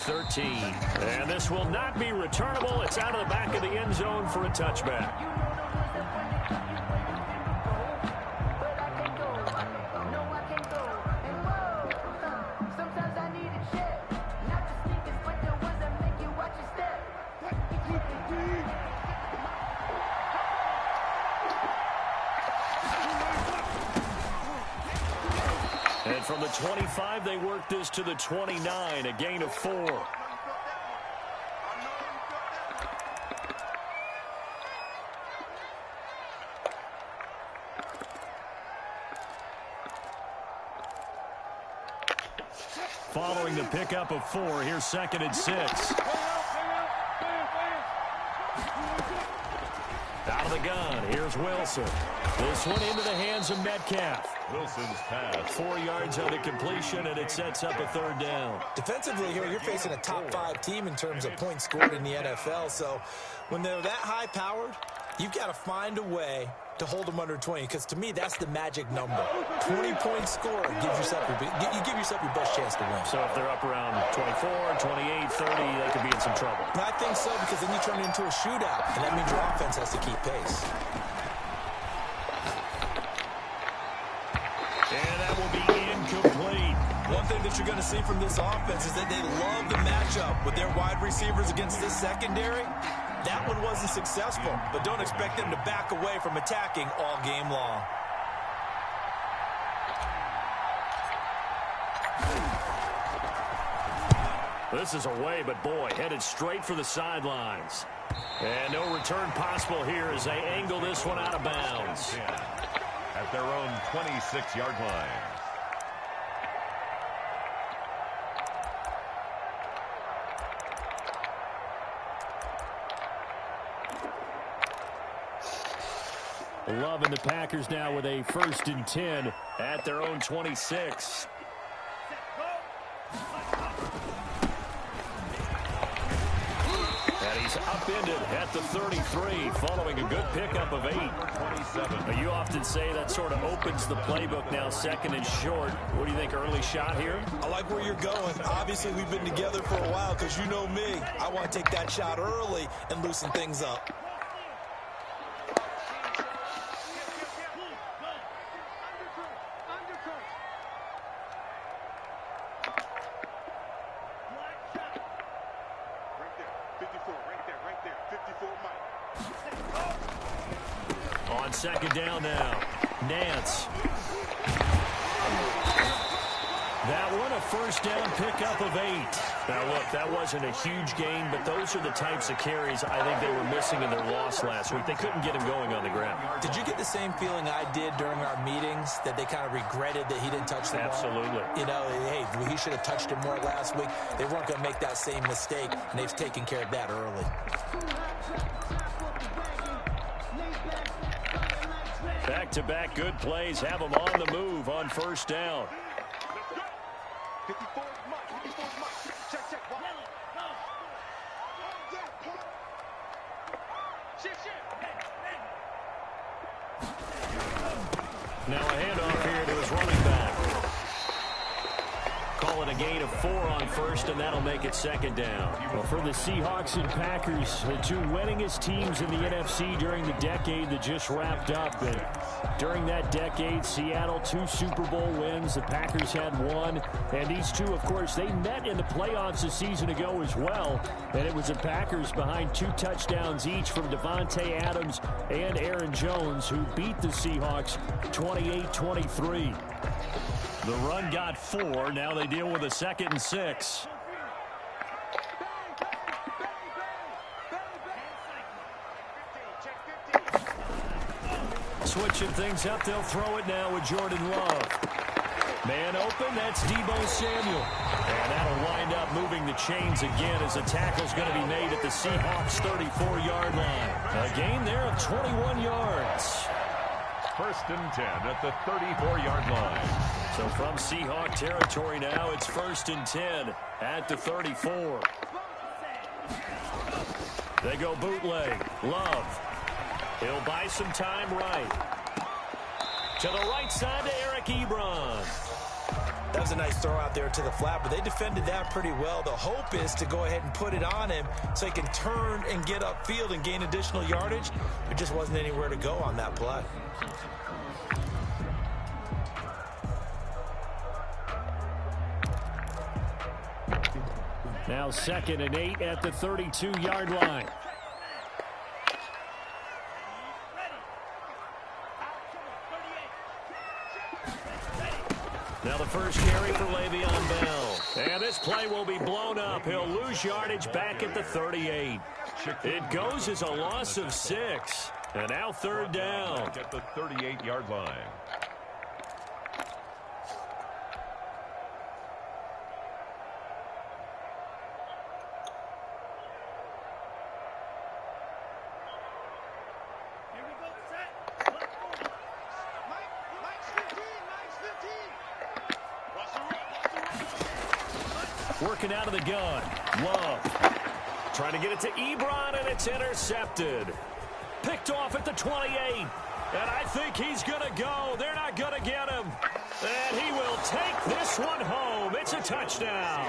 13. And this will not be returnable. It's out of the back of the end zone for a touchback. And from the 25, they work this to the 29, a gain of 4. Following the pickup of 4, here's 2nd and 6. Out of the gun, here's Wilson. This one into the hands of Metcalf. Wilson's pass. 4 yards on the completion, and it sets up a 3rd down. Defensively here, you're facing a top-5 team in terms of points scored in the NFL. So when they're that high-powered, you've got to find a way to hold them under 20, because to me, that's the magic number. 20 points scored gives yourself you give yourself your best chance to win. So if they're up around 24, 28, 30, they could be in some trouble. I think so, because then you turn it into a shootout, and that means your offense has to keep pace. And that will be incomplete. One thing that you're going to see from this offense is that they love the matchup with their wide receivers against this secondary. That one wasn't successful, but don't expect them to back away from attacking all game long. This is away, but boy, headed straight for the sidelines. And no return possible here as they angle this one out of bounds. At their own 26-yard line. Loving the Packers now with a 1st and 10 at their own 26. And he's upended at the 33 following a good pickup of 8. 27. You often say that sort of opens the playbook now, 2nd and short. What do you think, early shot here? I like where you're going. Obviously, we've been together for a while because you know me. I want to take that shot early and loosen things up. On 2nd down now, Nance. That one, a 1st down pickup of 8. Now, look, that wasn't a huge gain, but those are the types of carries I think they were missing in their loss last week. They couldn't get him going on the ground. Did you get the same feeling I did during our meetings, that they kind of regretted that he didn't touch the ball? Absolutely. You know, hey, he should have touched it more last week. They weren't going to make that same mistake, and they've taken care of that early. Back-to-back good plays have them on the move on 1st down. Now a handoff here to his running back. Call it a gain of 4 on 1st, and that'll make it 2nd down. Well, for the Seahawks and Packers, the 2 winningest teams in the NFC during the decade that just wrapped up. And during that decade, Seattle 2 Super Bowl wins. The Packers had 1. And these 2, of course, they met in the playoffs a season ago as well. And it was the Packers behind 2 touchdowns each from Devontae Adams and Aaron Jones, who beat the Seahawks 28-23. The run got 4. Now they deal with a 2nd and 6. Switching things up, they'll throw it now with Jordan Love. Man open, that's Deebo Samuel. And that'll wind up moving the chains again as the tackle's going to be made at the Seahawks' 34-yard line. A gain there of 21 yards. 1st and 10 at the 34-yard line. So from Seahawk territory now, it's 1st and 10 at the 34. They go bootleg. Love. He'll buy some time right. To the right side to Eric Ebron. That was a nice throw out there to the flat, but they defended that pretty well. The hope is to go ahead and put it on him so he can turn and get upfield and gain additional yardage. There just wasn't anywhere to go on that play. Now 2nd and 8 at the 32-yard line. Now the first carry for Le'Veon Bell. And this play will be blown up. He'll lose yardage back at the 38. It goes as a loss of 6. And now 3rd down. At the 38-yard line. Working out of the gun. Love. Trying to get it to Ebron, and it's intercepted. Picked off at the 28. And I think he's going to go. They're not going to get him. And he will take this one home. It's a touchdown.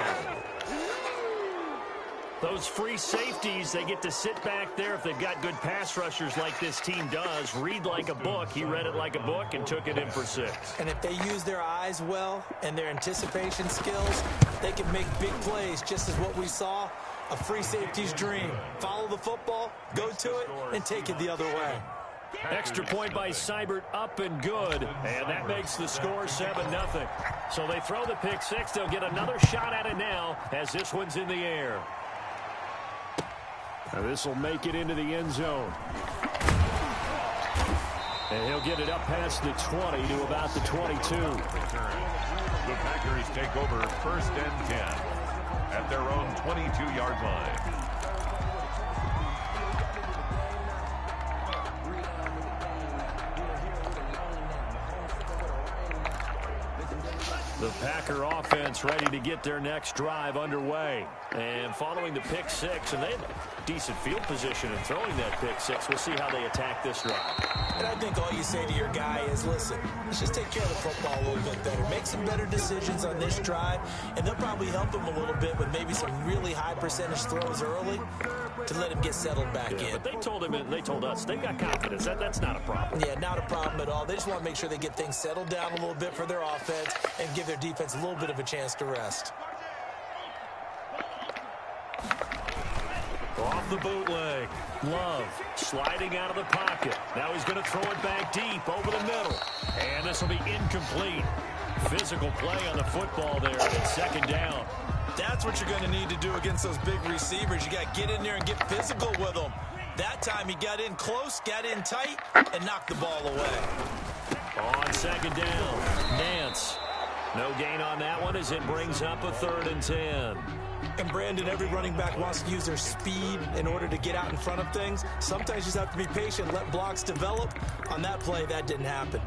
Those free safeties, they get to sit back there if they've got good pass rushers like this team does. Read like a book. He read it like a book and took it in for 6. And if they use their eyes well and their anticipation skills, they can make big plays, just as what we saw, a free safety's dream. Follow the football, go to it, and take it the other way. Extra point by Seibert, up and good. And that makes the score 7-0. So they throw the pick 6. They'll get another shot at it now as this one's in the air. Now this will make it into the end zone. And he'll get it up past the 20 to about the 22. The Packers take over 1st and 10 at their own 22-yard line. The Packer offense ready to get their next drive underway. And following the pick 6, and they have decent field position in throwing that pick 6. We'll see how they attack this drive. And I think all you say to your guy is, listen, let's just take care of the football a little bit better. Make some better decisions on this drive, and they'll probably help him a little bit with maybe some really high percentage throws early to let him get settled back in. But they told him, and they told us, they've got confidence. That's not a problem. Yeah, not a problem at all. They just want to make sure they get things settled down a little bit for their offense and give their defense a little bit of a chance to rest. Off the bootleg. Love sliding out of the pocket. Now he's going to throw it back deep over the middle. And this will be incomplete. Physical play on the football there. It's 2nd down. That's what you're going to need to do against those big receivers. You got to get in there and get physical with them. That time he got in close, got in tight, and knocked the ball away. On 2nd down, Nance. No gain on that one as it brings up a 3rd and 10. And Brandon, every running back wants to use their speed in order to get out in front of things. Sometimes you just have to be patient, let blocks develop. On that play, that didn't happen.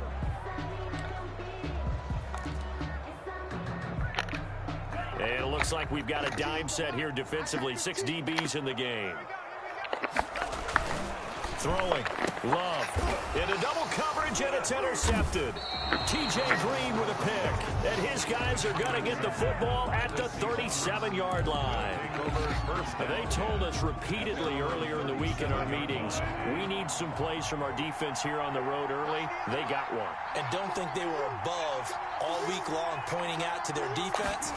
And it looks like we've got a dime set here defensively. 6 DBs in the game. Throwing. Love. Into double coverage, and it's intercepted. T.J. Green with a pick. And his guys are going to get the football at the 37-yard line. They told us repeatedly earlier in the week in our meetings, we need some plays from our defense here on the road early. They got one. And don't think they were above all week long pointing out to their defense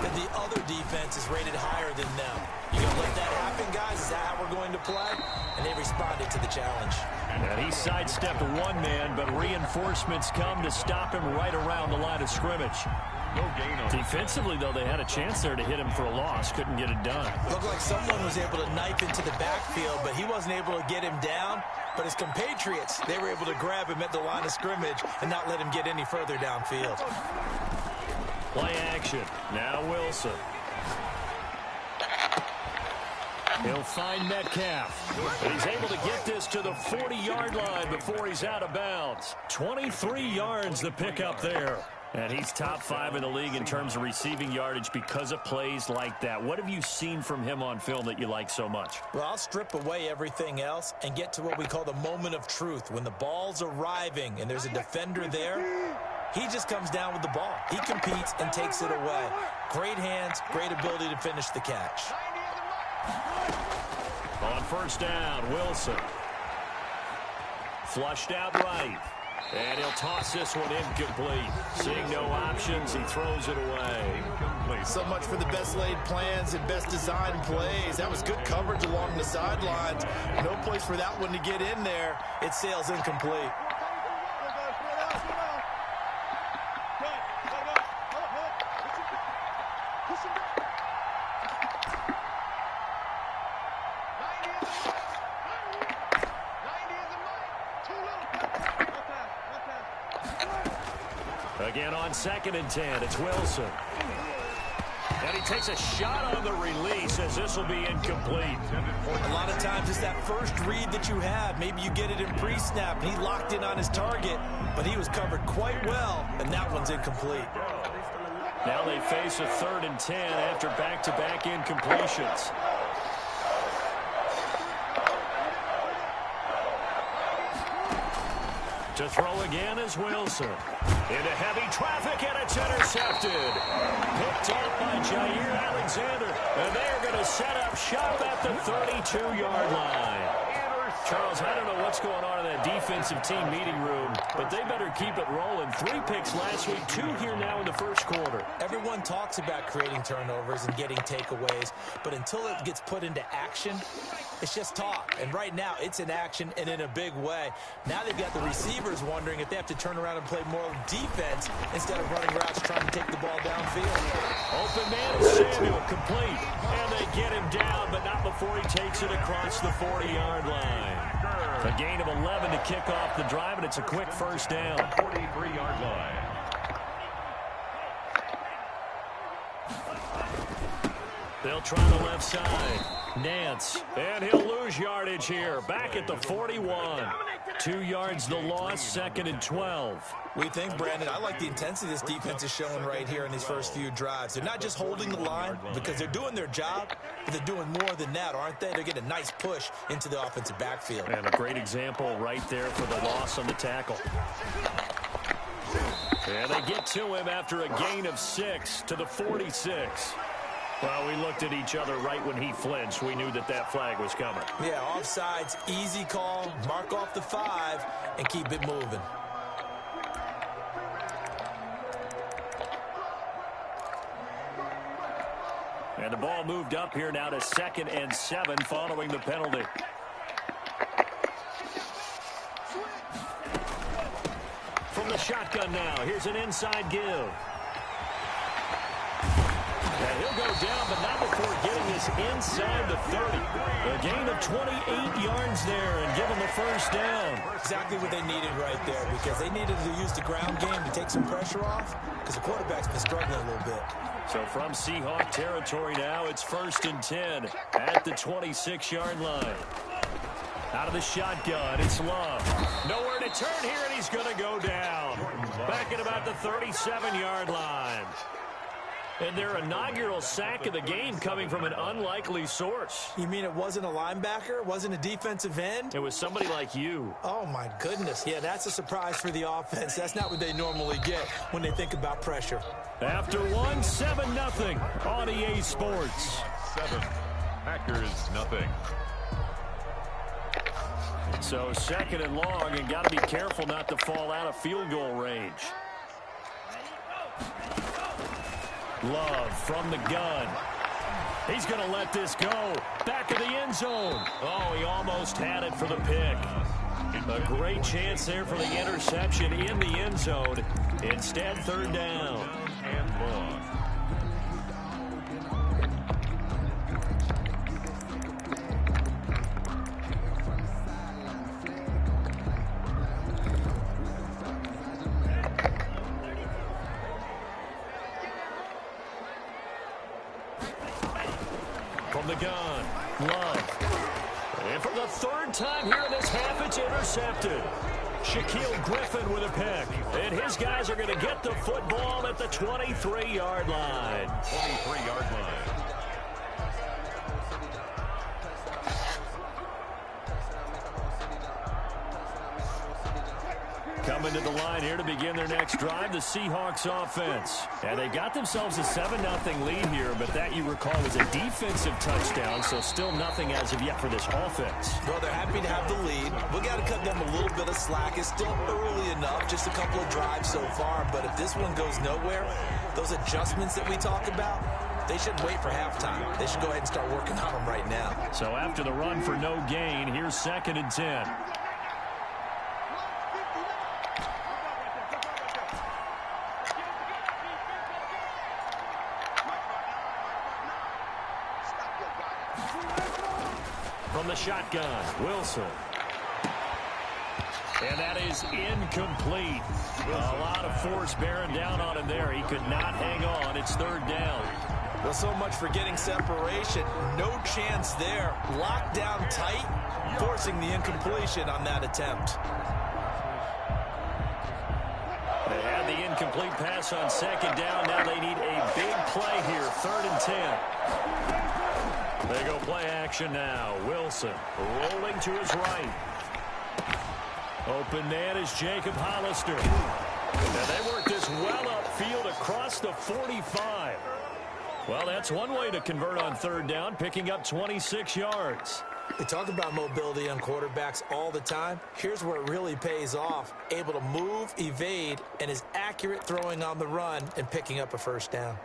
that the other defense is rated higher than them. You going to let that happen, guys? Is that how we're going to play? And they responded to the challenge. And he sidestepped one man, but reinforcements come to stop him right around the line of scrimmage. No gain on. Defensively, though, they had a chance there to hit him for a loss. Couldn't get it done. Looked like someone was able to knife into the backfield, but he wasn't able to get him down. But his compatriots, they were able to grab him at the line of scrimmage and not let him get any further downfield. Play action. Now Wilson. He'll find Metcalf. And he's able to get this to the 40-yard line before he's out of bounds. 23 yards the pickup there. And he's top 5 in the league in terms of receiving yardage because of plays like that. What have you seen from him on film that you like so much? Well, I'll strip away everything else and get to what we call the moment of truth. When the ball's arriving and there's a defender there, He just comes down with the ball. He competes and takes it away. Great hands, great ability to finish the catch. On first down, Wilson. Flushed out right. And he'll toss this one incomplete. Seeing no options, he throws it away. So much for the best laid plans and best designed plays. That was good coverage along the sidelines. No place for that one to get in there. It sails incomplete. Again on 2nd and 10, it's Wilson. And he takes a shot on the release as this will be incomplete. A lot of times it's that first read that you have. Maybe you get it in pre-snap, and he locked in on his target, but he was covered quite well, and that one's incomplete. Now they face a 3rd and 10 after back-to-back incompletions. To throw again is Wilson. Into heavy traffic, and it's intercepted. Picked off by Jair Alexander. And they're going to set up shop at the 32-yard line. Charles, I don't know what's going on in that defensive team meeting room, but they better keep it rolling. 3 picks last week, 2 here now in the first quarter. Everyone talks about creating turnovers and getting takeaways, but until it gets put into action, it's just talk. And right now, it's in action and in a big way. Now they've got the receivers wondering if they have to turn around and play more defense instead of running routes trying to take the ball downfield. Open man is Samuel, complete. And they get him down, but not before he takes it across the 40-yard line. A gain of 11 to kick off the drive, and it's a quick first down. 43-yard line. They'll try the left side. Nance, and he'll lose yardage here. Back at the 41. 2 yards the loss, 2nd and 12. We think, Brandon, I like the intensity this defense is showing right here in these first few drives. They're not just holding the line because they're doing their job, but they're doing more than that, aren't they? They're getting a nice push into the offensive backfield. And a great example right there for the loss on the tackle. And they get to him after a gain of 6 to the 46. Well, we looked at each other right when he flinched. We knew that that flag was coming. Yeah, offsides, easy call, mark off the 5, and keep it moving. And the ball moved up here now to 2nd and 7 following the penalty. From the shotgun now, here's an inside give. And he'll go down, but not before getting this inside the 30. A gain of 28 yards there and give them a first down. Exactly what they needed right there, because they needed to use the ground game to take some pressure off, because the quarterback's been struggling a little bit. So from Seahawk territory now, it's 1st and 10 at the 26-yard line. Out of the shotgun, it's Love. Nowhere to turn here, and he's going to go down. Back at about the 37-yard line. And their inaugural sack of the game coming from an unlikely source. You mean it wasn't a linebacker? It wasn't a defensive end? It was somebody like you. Oh, my goodness. Yeah, that's a surprise for the offense. That's not what they normally get when they think about pressure. After 7-0 on EA Sports. 7, Packers nothing. So 2nd and long, and got to be careful not to fall out of field goal range. Love from the gun. He's going to let this go. Back of the end zone. Oh, he almost had it for the pick. A great chance there for the interception in the end zone. Instead, 3rd down. And long. From the gun, Love. And for the 3rd time here in this half, it's intercepted. Shaquille Griffin with a pick. And his guys are going to get the football at the 23-yard line. 23-yard line. Coming to the line here to begin their next drive, the Seahawks offense. And they got themselves a 7-0 lead here, but that, you recall, was a defensive touchdown, so still nothing as of yet for this offense. Well, they're happy to have the lead. We got to cut them a little bit of slack. It's still early enough, just a couple of drives so far, but if this one goes nowhere, those adjustments that we talk about, they shouldn't wait for halftime. They should go ahead and start working on them right now. So after the run for no gain, here's 2nd and 10. From the shotgun, Wilson. And that is incomplete. A lot of force bearing down on him there. He could not hang on. It's 3rd down. Well, so much for getting separation. No chance there. Locked down tight, forcing the incompletion on that attempt. They had the incomplete pass on 2nd down. Now they need a big play here. 3rd and 10. They go play action now. Wilson rolling to his right. Open man is Jacob Hollister. And they work this well upfield across the 45. Well, that's one way to convert on 3rd down, picking up 26 yards. We talk about mobility on quarterbacks all the time. Here's where it really pays off. Able to move, evade, and is accurate throwing on the run and picking up a 1st down.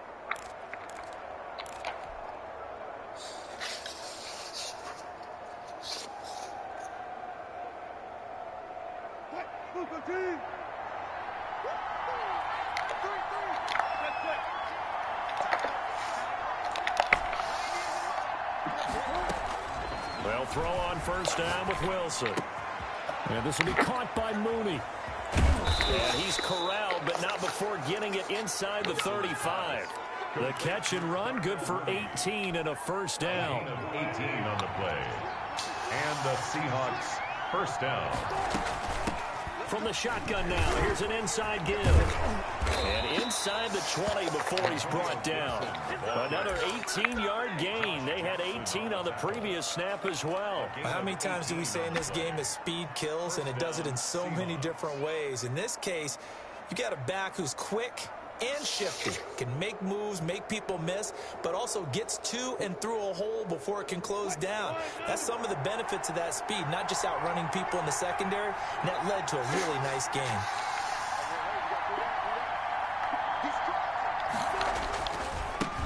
They'll throw on 1st down with Wilson. And this will be caught by Mooney. And he's corralled, but not before getting it inside the 35. The catch and run, good for 18 and a 1st down. 18 on the play. And the Seahawks 1st down. From the shotgun now, here's an inside give. And inside the 20 before he's brought down. Another 18-yard gain. They had 18 on the previous snap as well. How many times do we say in this game that speed kills, and it does it in so many different ways? In this case, you got a back who's quick and shifty, can make moves, make people miss, but also gets to and through a hole before it can close down. That's some of the benefits of that speed, not just outrunning people in the secondary, and that led to a really nice game.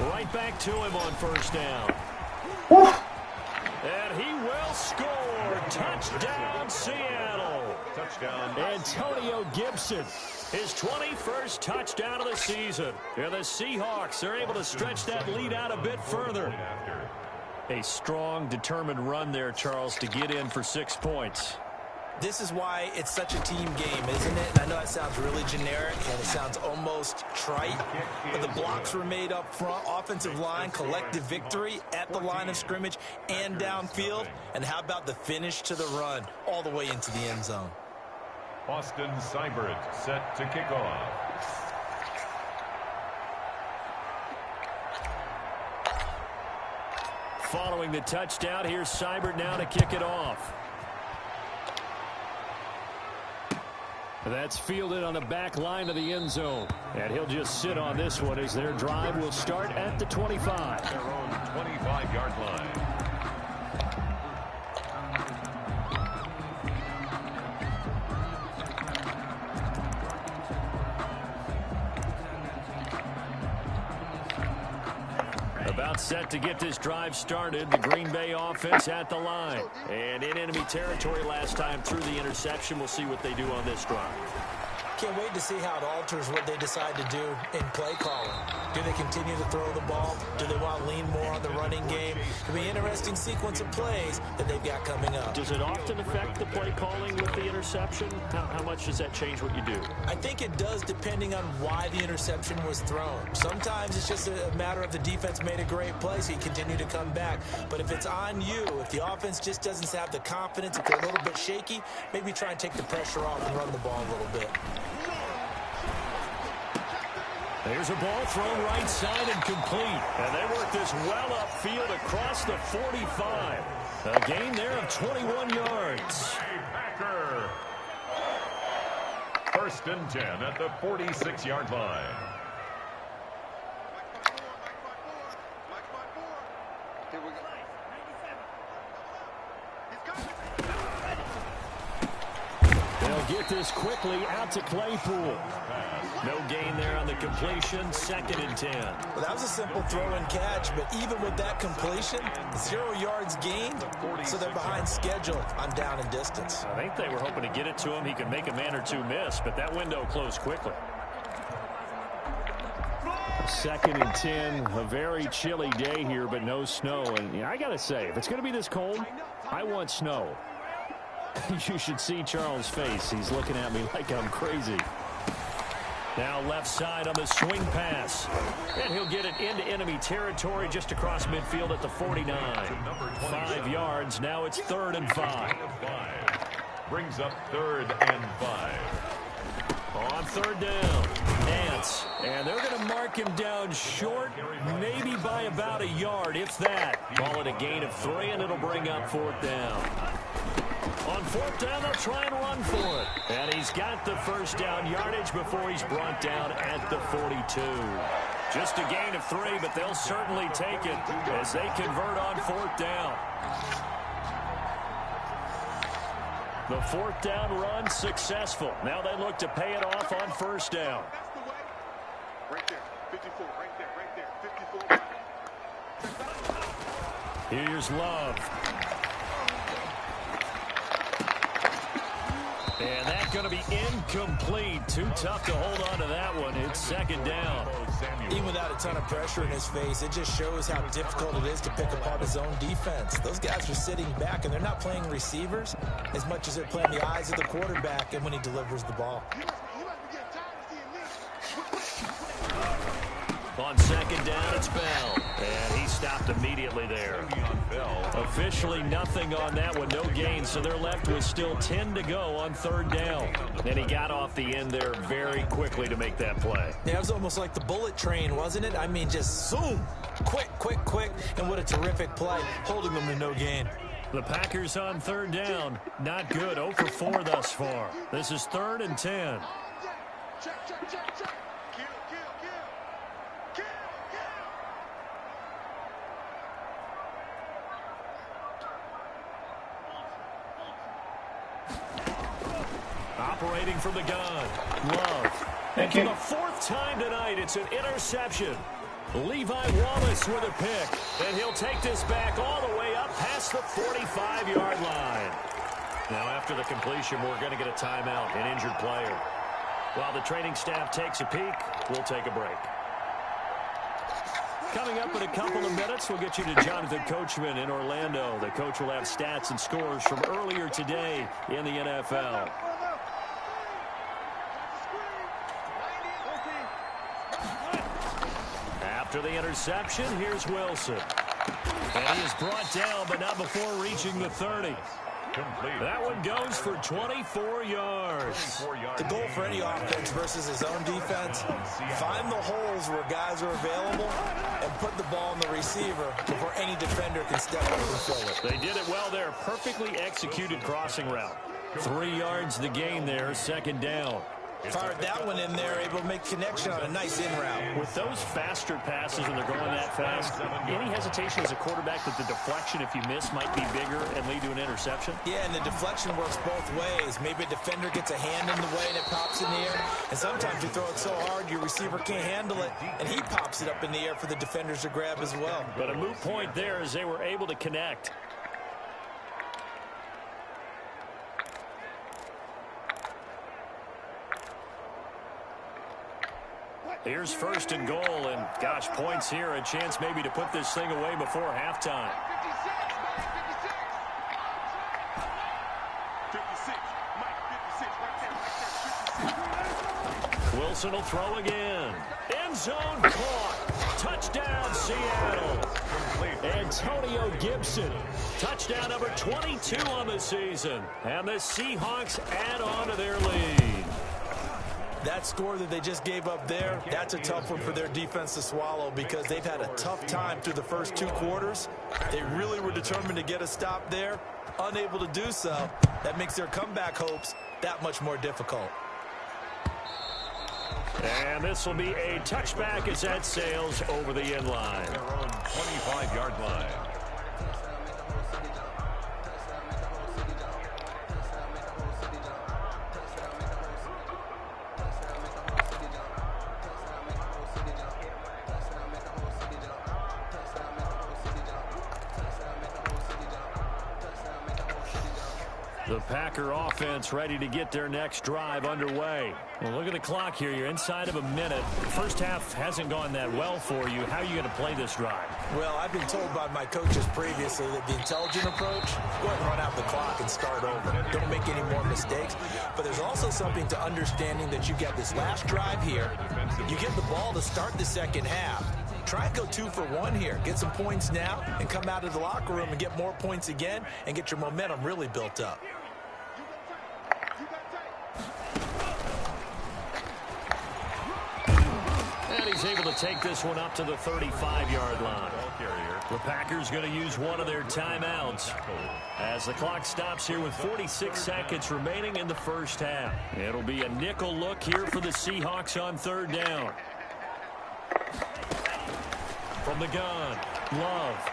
Right back to him on 1st down. And he will score. Touchdown, Seattle. Touchdown. Antonio Gibson, his 21st touchdown of the season. And the Seahawks are able to stretch that lead out a bit further. A strong, determined run there, Charles, to get in for 6 points. This is why it's such a team game, isn't it? And I know that sounds really generic and it sounds almost trite, but the blocks were made up front, offensive line, collective victory at the line of scrimmage and downfield. And how about the finish to the run all the way into the end zone? Austin Seibert set to kick off. Following the touchdown, here's Seibert now to kick it off. That's fielded on the back line of the end zone. And he'll just sit on this one as their drive will start at the 25. Their own 25-yard line. About set to get this drive started. The Green Bay offense at the line. And in enemy territory last time through the interception. We'll see what they do on this drive. Can't wait to see how it alters what they decide to do in play calling. Do they continue to throw the ball? Do they want to lean more on the running game? It'll be an interesting sequence of plays that they've got coming up. Does it often affect the play calling with the interception? How much does that change what you do? I think it does, depending on why the interception was thrown. Sometimes it's just a matter of the defense made a great play, so you continue to come back. But if it's on you, if the offense just doesn't have the confidence, if they're a little bit shaky, maybe try and take the pressure off and run the ball a little bit. There's a ball thrown right side and complete. And they work this well upfield across the 45. A gain there of 21 yards. First and 10 at the 46-yard line. They'll get this quickly out to Claypool. No gain there on the completion. Second and 10. Well, that was a simple throw and catch, but even with that completion, 0 yards gained, so they're behind schedule on down and distance. I think they were hoping to get it to him. He could make a man or two miss, but that window closed quickly. Second and 10, a very chilly day here, but no snow. And I got to say, if it's going to be this cold, I want snow. You should see Charles' face. He's looking at me like I'm crazy. Now left side on the swing pass. And he'll get it into enemy territory just across midfield at the 49. 5 yards. Now it's 3rd and 5. Brings up 3rd and 5. On 3rd down, Nance. And they're going to mark him down short, maybe by about a yard, if that. Call it a gain of 3, and it'll bring up 4th down. On 4th down, they'll try and run for it. And he's got the first down yardage before he's brought down at the 42. Just a gain of 3, but they'll certainly take it as they convert on 4th down. The 4th down run successful. Now they look to pay it off on 1st down. Right there, 54, right there, 54. Here's Love. And that's going to be incomplete. Too tough to hold on to that one. It's 2nd down. Even without a ton of pressure in his face, it just shows how difficult it is to pick apart his own defense. Those guys are sitting back, and they're not playing receivers as much as they're playing the eyes of the quarterback and when he delivers the ball. On 2nd down, it's Bell. And he stopped immediately there. Officially nothing on that one, no gain. So they're left with still 10 to go on 3rd down. And he got off the end there very quickly to make that play. Yeah, it was almost like the bullet train, wasn't it? I mean, just zoom. Quick, quick, quick. And what a terrific play, holding them to no gain. The Packers on 3rd down. Not good. 0 for 4 thus far. This is 3rd and 10. Check. Operating from the gun. Love. And for the 4th time tonight, it's an interception. Levi Wallace with a pick. And he'll take this back all the way up past the 45-yard line. Now, after the completion, we're going to get a timeout, an injured player. While the training staff takes a peek, we'll take a break. Coming up in a couple of minutes, we'll get you to Jonathan Coachman in Orlando. The coach will have stats and scores from earlier today in the NFL. After the interception, here's Wilson. And he is brought down, but not before reaching the 30. That one goes for 24 yards. The goal for any offense versus his own defense, find the holes where guys are available and put the ball in the receiver before any defender can step up and fill it. They did it well there. Perfectly executed crossing route. 3 yards the gain there, 2nd down. Fired that one in there, able to make connection on a nice in route. With those faster passes when they're going that fast, any hesitation as a quarterback that the deflection, if you miss, might be bigger and lead to an interception? Yeah, and the deflection works both ways. Maybe a defender gets a hand in the way and it pops in the air. And sometimes you throw it so hard your receiver can't handle it, and he pops it up in the air for the defenders to grab as well. But a moot point there as they were able to connect. Here's 1st and goal, and gosh, points here, a chance maybe to put this thing away before halftime. 56. Wilson will throw again. End zone caught. Touchdown, Seattle. Antonio Gibson. Touchdown number 22 on the season. And the Seahawks add on to their lead. That score that they just gave up there, that's a tough one for their defense to swallow because they've had a tough time through the first 2 quarters. They really were determined to get a stop there, unable to do so. That makes their comeback hopes that much more difficult. And this will be a touchback as that sails over the end line. Their own 25-yard line. The Packer offense ready to get their next drive underway. Well, look at the clock here. You're inside of a minute. The first half hasn't gone that well for you. How are you going to play this drive? Well, I've been told by my coaches previously that the intelligent approach, go ahead and run out the clock and start over. Don't make any more mistakes. But there's also something to understanding that you get this last drive here. You get the ball to start the second half. Try and go 2 for 1 here. Get some points now and come out of the locker room and get more points again and get your momentum really built up. And he's able to take this one up to the 35-yard line. The Packers going to use one of their timeouts as the clock stops here with 46 seconds remaining in the first half. It'll be a nickel look here for the Seahawks on third down. From the gun, Love.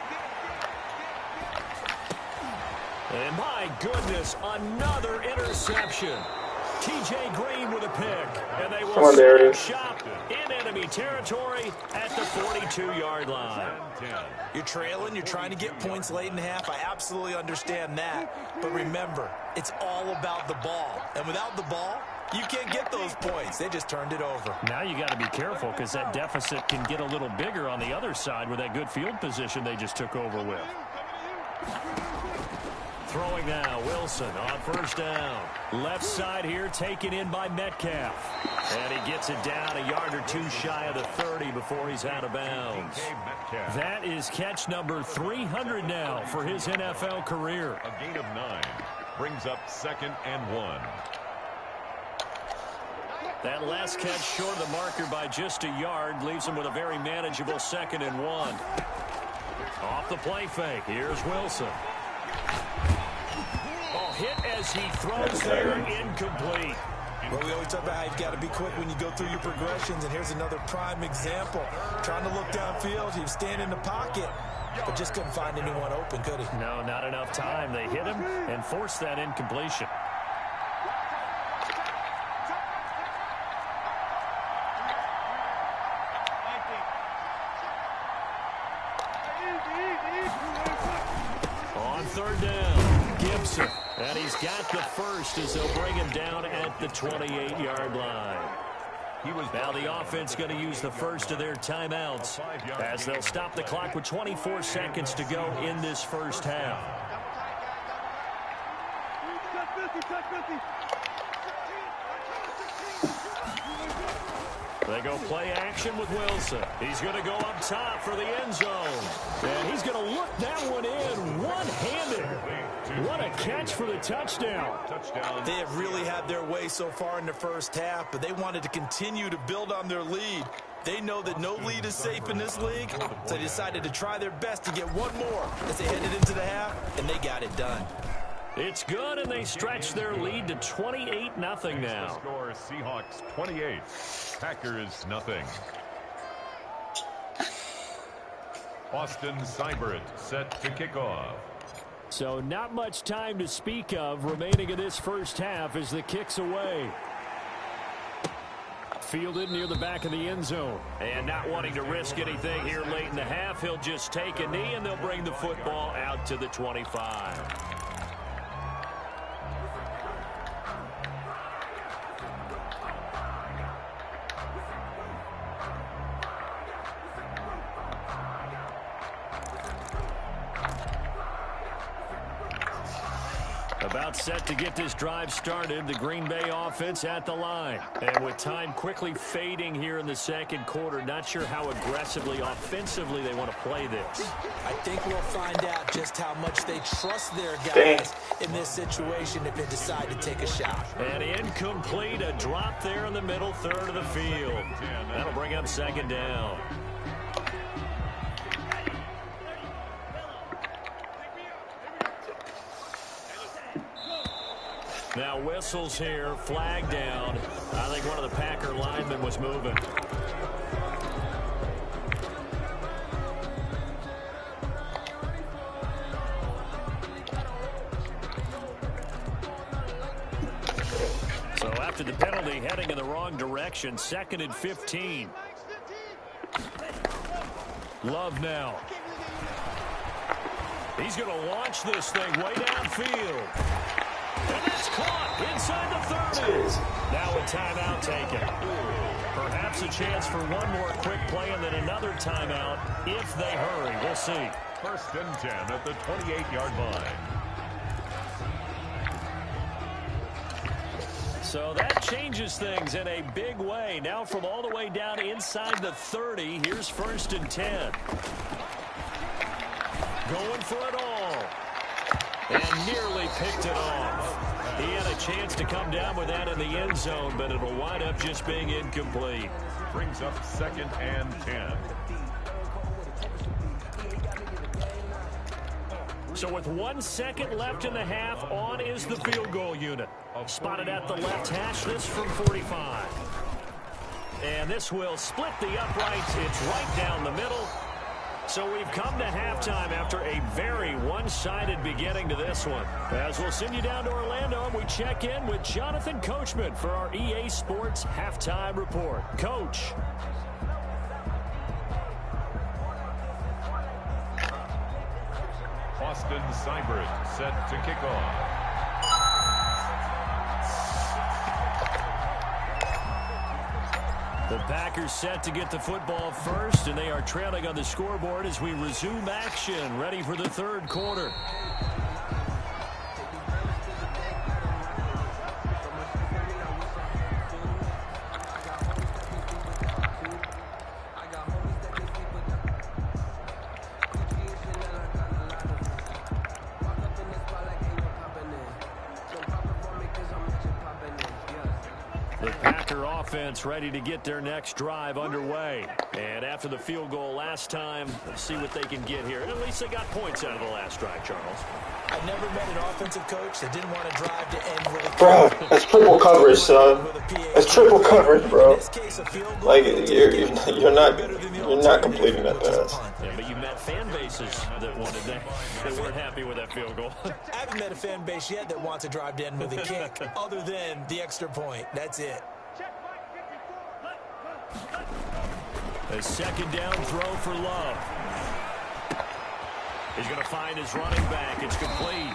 And my goodness, another interception. T.J. Green with a pick. And they will set up shop in enemy territory at the 42-yard line. You're trailing. You're trying to get points late in the half. I absolutely understand that. But remember, it's all about the ball. And without the ball, you can't get those points. They just turned it over. Now you got to be careful because that deficit can get a little bigger on the other side with that good field position they just took over with. Throwing now, Wilson on first down. Left side here taken in by Metcalf. And he gets it down a yard or two shy of the 30 before he's out of bounds. That is catch number 300 now for his NFL career. A gain of 9 brings up 2nd and 1. That last catch short of the marker by just a yard leaves him with a very manageable 2nd and 1. Off the play fake. Here's Wilson. Oh, hit as he throws there, incomplete. Well, we always talk about how you've got to be quick when you go through your progressions, and here's another prime example. Trying to look downfield, he was standing in the pocket, but just couldn't find anyone open, could he? No, not enough time. They hit him and forced that incompletion. On third down, Gibson. And he's got the first as they'll bring him down at the 28-yard line. Now the offense going to use the first of their timeouts as they'll stop the clock with 24 seconds to go in this first half. They go play action with Wilson. He's going to go up top for the end zone. And he's going to look that one in one-handed. What a catch for the touchdown. They have really had their way so far in the first half, but they wanted to continue to build on their lead. They know that no lead is safe in this league, so they decided to try their best to get one more as they headed into the half, and they got it done. It's good, and they stretch their lead to 28-0 now. Score Seahawks 28, Packers nothing. Austin Seibert set to kick off. So not much time to speak of remaining in this first half as the kick's away. Fielded near the back of the end zone. And not wanting to risk anything here late in the half, he'll just take a knee, and they'll bring the football out to the 25. About set to get this drive started. The Green Bay offense at the line. And with time quickly fading here in the second quarter, not sure how aggressively, offensively they want to play this. I think we'll find out just how much they trust their guys in this situation if they decide to take a shot. And incomplete, a drop there in the middle third of the field. That'll bring up second down. Now whistles here, flag down. I think one of the Packer linemen was moving. So after the penalty, heading in the wrong direction, 2nd and 15. Love now. He's going to launch this thing way downfield. And it's caught inside the 30. Now a timeout taken. Perhaps a chance for one more quick play and then another timeout if they hurry. We'll see. 1st and 10 at the 28-yard line. So that changes things in a big way. Now from all the way down inside the 30, here's 1st and 10. Going for it all. And nearly picked it off. He had a chance to come down with that in the end zone, but it'll wind up just being incomplete. Brings up 2nd and 10. So with 1 second left in the half, on is the field goal unit. Spotted at the left hash, this from 45. And this will split the uprights. It's right down the middle. So we've come to halftime after a very one-sided beginning to this one. As we'll send you down to Orlando, and we check in with Jonathan Coachman for our EA Sports Halftime Report. Coach. Austin Seibert set to kick off. The Packers set to get the football first, and they are trailing on the scoreboard as we resume action, ready for the 3rd quarter. Offense ready to get their next drive underway. And after the field goal last time, let's see what they can get here. And at least they got points out of the last drive, Charles. I've never met an offensive coach that didn't want to drive to end with a bro, that's triple coverage, son. That's triple coverage, bro. Like you're not completing that pass. Yeah, but you met fan bases that wanted that. They weren't happy with that field goal. I haven't met a fan base yet that wants to drive to end with a kick, other than the extra point. That's it. A 2nd down throw for Love. He's going to find his running back. It's complete.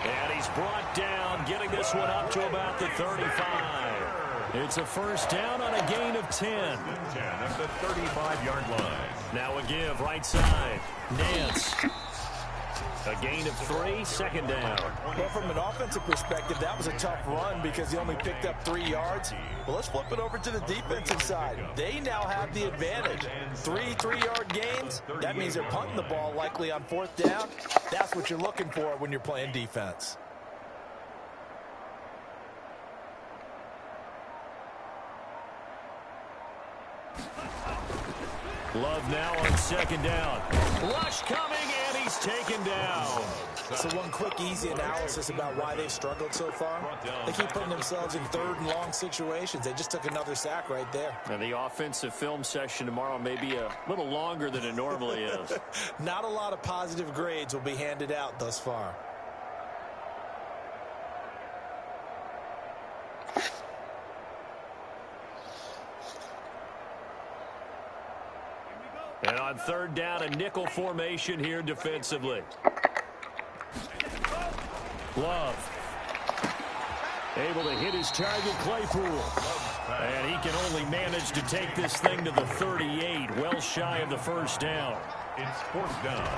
And he's brought down, getting this one up to about the 35. It's a 1st down on a gain of 10. 10 at the 35-yard line. Now a give, right side. Nance. A gain of 3, 2nd down. Well, from an offensive perspective, that was a tough run because he only picked up 3 yards. Well, let's flip it over to the defensive side. They now have the advantage. 3 3-yard gains. That means they're punting the ball likely on 4th down. That's what you're looking for when you're playing defense. Love now on 2nd down. Rush coming, and he's taken down. So one quick, easy analysis about why they've struggled so far. They keep putting themselves in 3rd and long situations. They just took another sack right there. And the offensive film session tomorrow may be a little longer than it normally is. Not a lot of positive grades will be handed out thus far. And on 3rd down, a nickel formation here defensively. Love. Able to hit his target, Claypool. And he can only manage to take this thing to the 38, well shy of the 1st down. It's 4th down.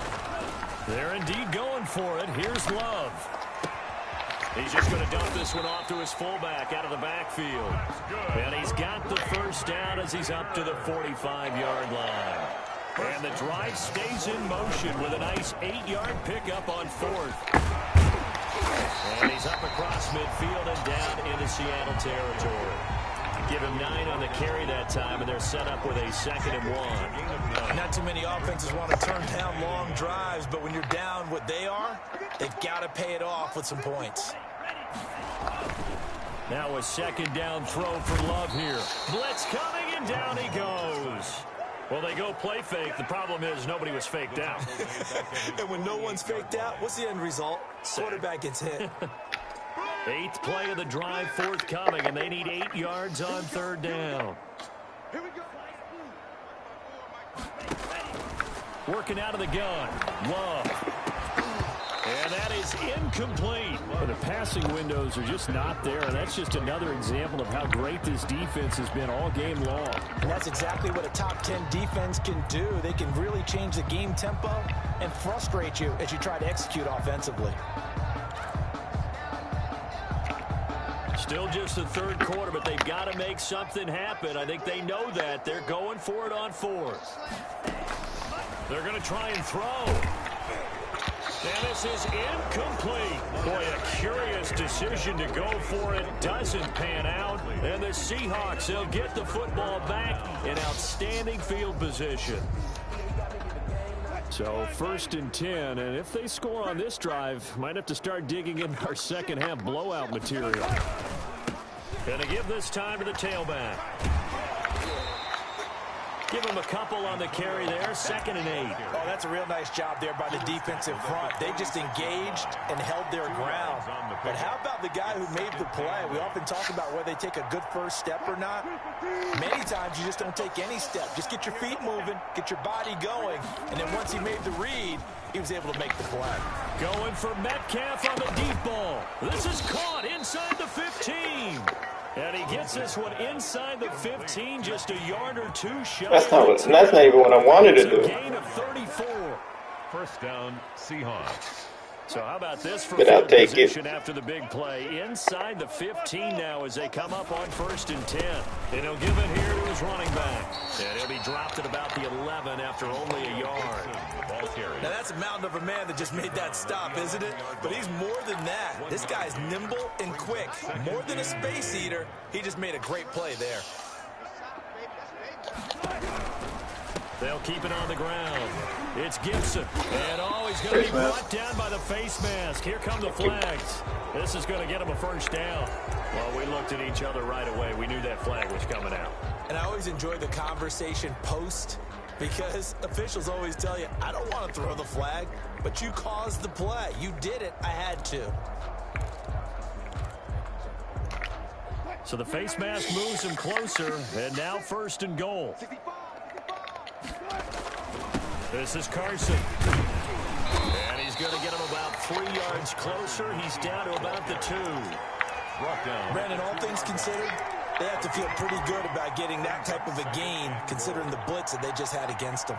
They're indeed going for it. Here's Love. He's just going to dump this one off to his fullback out of the backfield. And he's got the 1st down as he's up to the 45-yard line. And the drive stays in motion with a nice 8-yard pickup on 4th. And he's up across midfield and down into Seattle territory. Give him 9 on the carry that time, and they're set up with a 2nd and 1. Not too many offenses want to turn down long drives, but when you're down what they are, they've got to pay it off with some points. Now a second down throw for Love here. Blitz coming, and down he goes. Well, they go play fake. The problem is nobody was faked out. And when no one's faked out, what's the end result? Quarterback gets hit. 8th play of the drive forthcoming, and they need 8 yards on 3rd down. Here we go. Working out of the gun. Love. And that is incomplete. But the passing windows are just not there, and that's just another example of how great this defense has been all game long. And that's exactly what a top 10 defense can do. They can really change the game tempo and frustrate you as you try to execute offensively. Still just the 3rd quarter, but they've got to make something happen. I think they know that. They're going for it on 4th. They're going to try and throw. And this is incomplete. Boy, a curious decision to go for it. Doesn't pan out. And the Seahawks, they'll get the football back in outstanding field position. So 1st and 10, and if they score on this drive, might have to start digging in our second half blowout material. Gonna give this time to the tailback. Give him a couple on the carry there. 2nd and 8. Oh, that's a real nice job there by the defensive front. They just engaged and held their ground. But how about the guy who made the play? We often talk about whether they take a good first step or not. Many times you just don't take any step. Just get your feet moving, get your body going, and then once he made the read, he was able to make the play. Going for Metcalf on the deep ball. This is caught inside the 15. And he gets this one inside the 15, just a yard or two shy. That's not even what I wanted to do. It's a gain of 34. 1st down, Seahawks. So how about this for But I'll field take position it. after the big play? Inside the 15 now as they come up on 1st and 10. And he'll give it here to his running back. And he'll be dropped at about the 11 after only a yard. Ball carry. Now that's a mountain of a man that just made that stop, isn't it? But he's more than that. This guy's nimble and quick. More than a space eater, he just made a great play there. They'll keep it on the ground. It's Gibson. And he's going to be brought down by the face mask. Here come the flags. This is going to get him a 1st down. Well, we looked at each other right away. We knew that flag was coming out. And I always enjoy the conversation post because officials always tell you, I don't want to throw the flag, but you caused the play. You did it. I had to. So the face mask moves him closer, and now 1st and goal. This is Carson. And he's going to get him about 3 yards closer. He's down to about the 2. Brought down. Brandon, all things considered, they have to feel pretty good about getting that type of a gain, considering the blitz that they just had against them.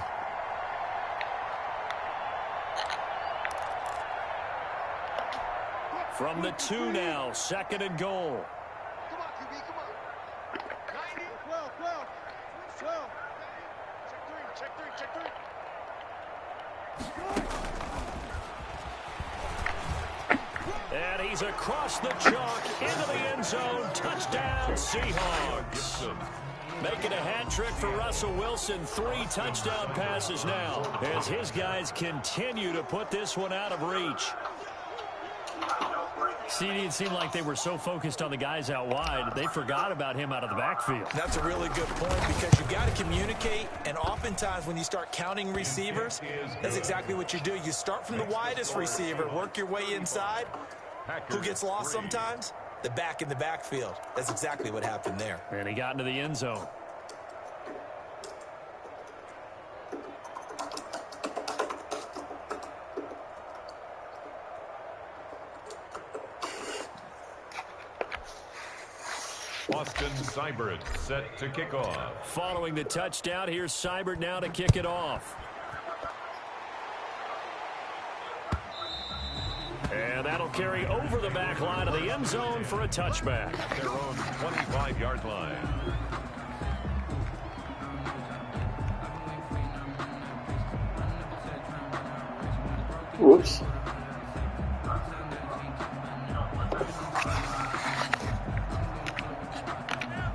From the 2 now, 2nd and goal. Come on, QB, come on. 90, 12, 12, 12. Check 3, check 3, check 3. And he's across the chalk into the end zone. Touchdown, Seahawks. Making a hat trick for Russell Wilson. 3 touchdown passes now as his guys continue to put this one out of reach. See, it seemed like they were so focused on the guys out wide, they forgot about him out of the backfield. That's a really good point because you've got to communicate, and oftentimes when you start counting receivers, that's exactly what you do. You start from the widest receiver, work your way inside. Who gets lost sometimes? The back in the backfield. That's exactly what happened there. And he got into the end zone. Austin Seibert set to kick off. Following the touchdown, here's Seibert now to kick it off. And that'll carry over the back line of the end zone for a touchback. At their own 25-yard line. Whoops.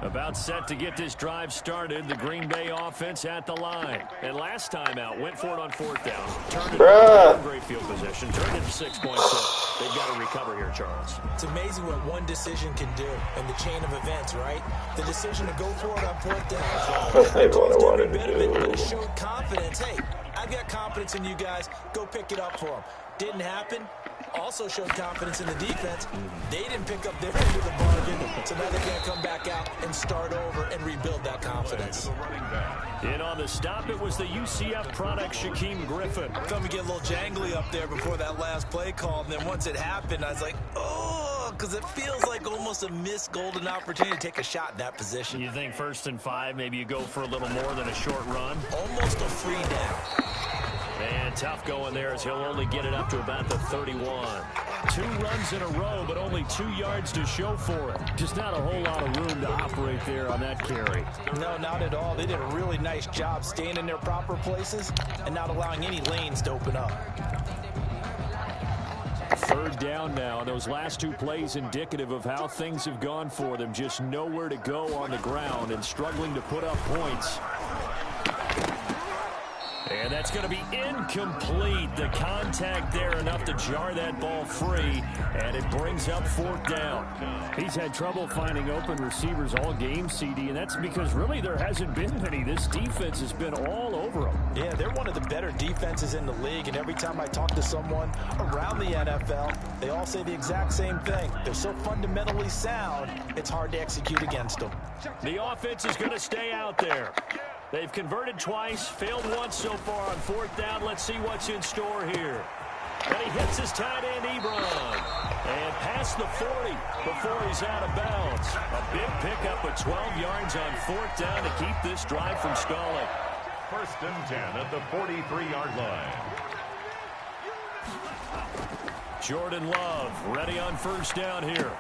About set to get this drive started. The Green Bay offense at the line. And last time out, went for it on 4th down. Turned it into great field position. Turned it to 6 points. They've got to recover here, Charles. It's amazing what one decision can do in the chain of events, right? The decision to go for it on 4th down. That's what I wanted to do. But it showed confidence. Hey, I've got confidence in you guys. Go pick it up for them. Didn't happen. Also showed confidence in the defense. They didn't pick up their end of the bargain, so now they can't come back out and start over and rebuild that confidence. In on the stop, it was the UCF product, Shaquem Griffin. Felt me get a little jangly up there before that last play call, and then once it happened, I was like, oh, because it feels like almost a missed golden opportunity to take a shot in that position. You think 1st and 5, maybe you go for a little more than a short run? Almost a free down. And tough going there as he'll only get it up to about the 31. 2 runs in a row, but only 2 yards to show for it. Just not a whole lot of room to operate there on that carry. No, not at all. They did a really nice job staying in their proper places and not allowing any lanes to open up. 3rd down now, and those last 2 plays indicative of how things have gone for them. Just nowhere to go on the ground and struggling to put up points. And that's going to be incomplete. The contact there enough to jar that ball free, and it brings up 4th down. He's had trouble finding open receivers all game, CD, and that's because really there hasn't been many. This defense has been all over them. Yeah, they're one of the better defenses in the league, and every time I talk to someone around the NFL, they all say the exact same thing. They're so fundamentally sound, it's hard to execute against them. The offense is going to stay out there. They've converted twice, failed once so far on 4th down. Let's see what's in store here. And he hits his tight end, Ebron. And past the 40 before he's out of bounds. A big pickup of 12 yards on 4th down to keep this drive from stalling. 1st and 10 at the 43-yard line. Jordan Love ready on 1st down here.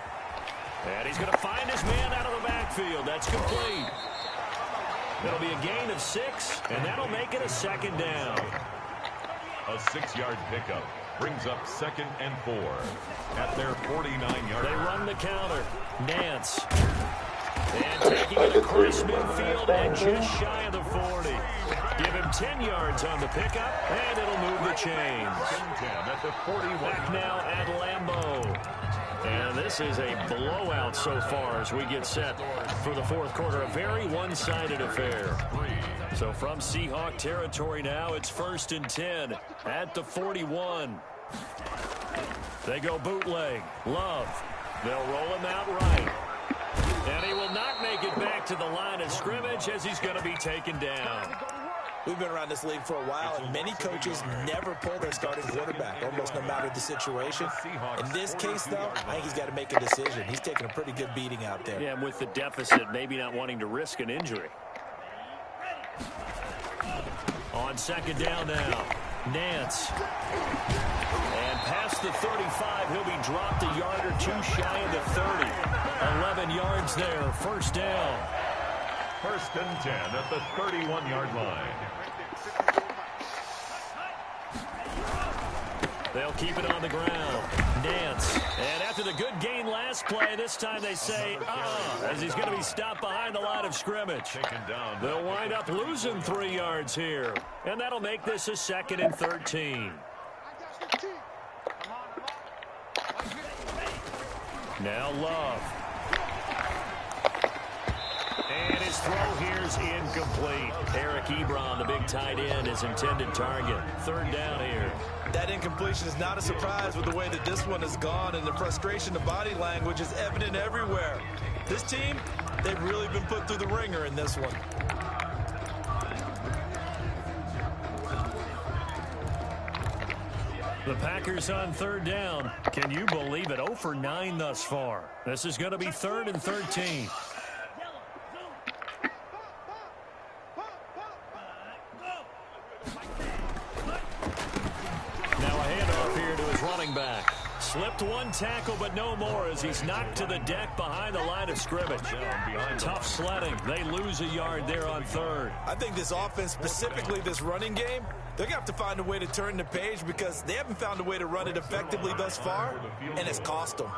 And he's going to find his man out of the backfield. That's complete. It'll be a gain of 6, and that'll make it a 2nd down. A 6-yard pickup brings up 2nd and 4 at their 49-yard They line. run the counter. Nance. And taking it across midfield and just shy of the 40. Give him 10 yards on the pickup, and it'll move the chains. 10 at the 41. Back now at Lambeau. And this is a blowout so far as we get set for the 4th quarter. A very one-sided affair. So from Seahawk territory now, it's 1st and 10 at the 41. They go bootleg. Love. They'll roll him out right. And he will not make it back to the line of scrimmage as he's going to be taken down. We've been around this league for a while, and many coaches never pull their starting quarterback, almost no matter the situation. In this case, though, I think he's got to make a decision. He's taking a pretty good beating out there. Yeah, and with the deficit, maybe not wanting to risk an injury. On 2nd down now, Nance. And past the 35, he'll be dropped a yard or 2 shy of the 30. 11 yards there, 1st down. 1st and 10 at the 31-yard line. They'll keep it on the ground. Nance. And after the good gain last play, this time they say, as he's going to be stopped behind the line of scrimmage. They'll wind up losing 3 yards here. And that'll make this a 2nd and 13. Now Love. And his throw here is incomplete. Eric Ebron, the big tight end, his intended target. 3rd down here. That incompletion is not a surprise with the way that this one has gone, and the frustration of body language is evident everywhere. This team, they've really been put through the ringer in this one. The Packers on 3rd down. Can you believe it? 0 for 9 thus far. This is going to be 3rd and 13. Back. Slipped one tackle, but no more as he's knocked to the deck behind the line of scrimmage. Tough sledding. They lose a yard there on 3rd. I think this offense, specifically this running game, they're going to have to find a way to turn the page because they haven't found a way to run it effectively thus far, and it's cost them.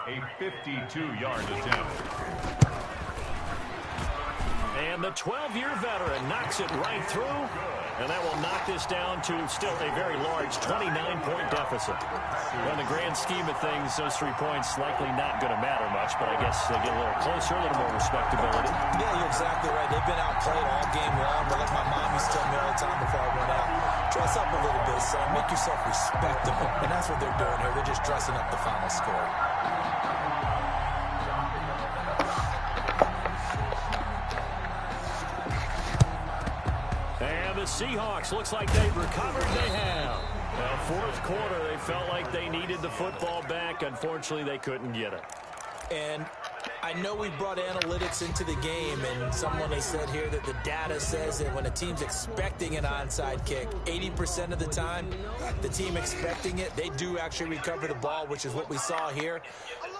A 52-yard attempt. And the 12-year veteran knocks it right through. And that will knock this down to still a very large 29-point deficit. In the grand scheme of things, those 3 points likely not going to matter much, but I guess they get a little closer, a little more respectability. Yeah, you're exactly right. They've been outplayed all game long, but like my mom used to tell me all the time before I went out, dress up a little bit, son. Make yourself respectable. And that's what they're doing here. They're just dressing up the final score. And the Seahawks, looks like they've recovered. They have. Now, fourth quarter, they felt like they needed the football back. Unfortunately, they couldn't get it. And I know we brought analytics into the game, and someone has said here that the data says that when a team's expecting an onside kick, 80% of the time, the team expecting it, they do actually recover the ball, which is what we saw here.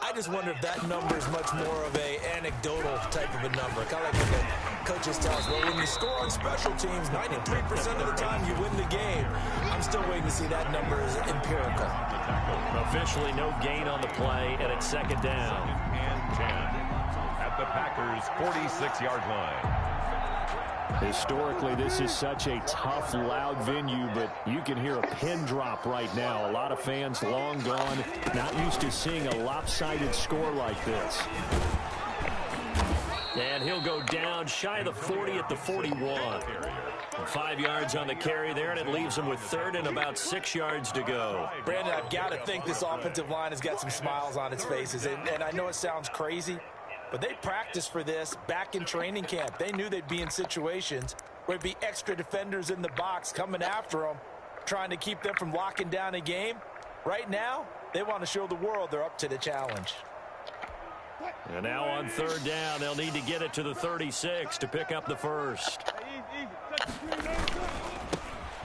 I just wonder if that number is much more of a anecdotal type of a number. Kind of like when the coaches tell us, well, when you score on special teams, 93% of the time you win the game. I'm still waiting to see that number is empirical. Officially no gain on the play, and it's second down. And 10 at the Packers' 46-yard line. Historically, this is such a tough, loud venue, but you can hear a pin drop right now. A lot of fans long gone, not used to seeing a lopsided score like this. And he'll go down shy of the 40 at the 41. 5 yards on the carry there, and it leaves him with third and about 6 yards to go. Brandon, I've got to think this offensive line has got some smiles on its faces. And I know it sounds crazy, but they practiced for this back in training camp. They knew they'd be in situations where there'd be extra defenders in the box coming after them, trying to keep them from locking down a game. Right now, they want to show the world they're up to the challenge. And now on third down, they'll need to get it to the 36 to pick up the first.